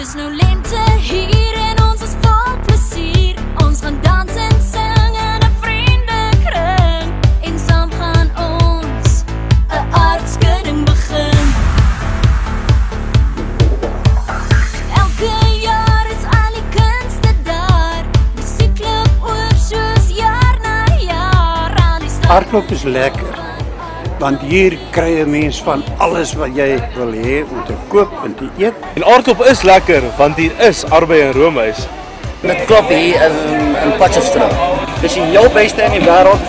Dis nou lente hier en ons is vol plesier. Ons gaan dans en sing in 'n vriendekring. En saam gaan ons 'n aardskudding begin. Elke jaar is al die kunste daar. Musiekklub oop soos jaar na jaar. Hardloop is lekker, want hier kry 'n mens van alles wat jy wil hê om te koop en te eet. En hardloop is lekker, want hier is arbei en roomys. Dit klop hier in Potchefstroom. Dis die heel beste in die wêreld.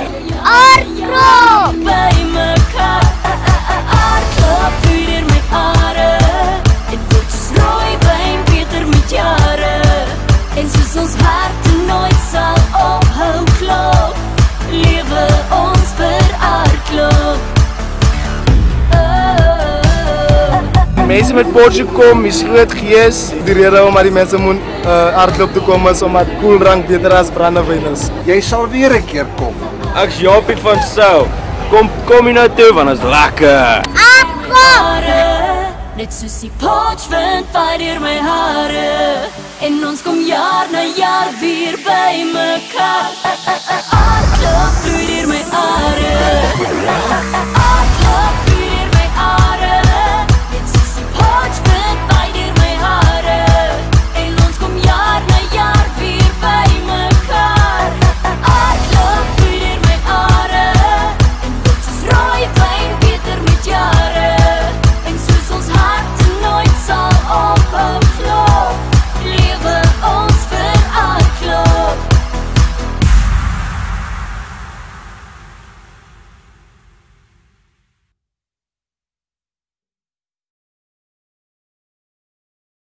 Hardloop by mekaar. Hardloop vloei my are. Dit word soos rooi wyn beter met jare. En soos ons harte nooit sal ophou klop, lewe ons vir hardloop. Mense met Porsche kom, is groot gees. Die rede omdat die mense moet hardloop toe kom is omdat koeldrank beter as brandewyn is. Jy sal weer 'n keer kom. Ek's Japie van Sou. Kom hier nou toe, want is lekker. Net soos die potchwind vaai deur my hare. En ons kom jaar na jaar weer by mekaar. Hardloop vloei deur my are.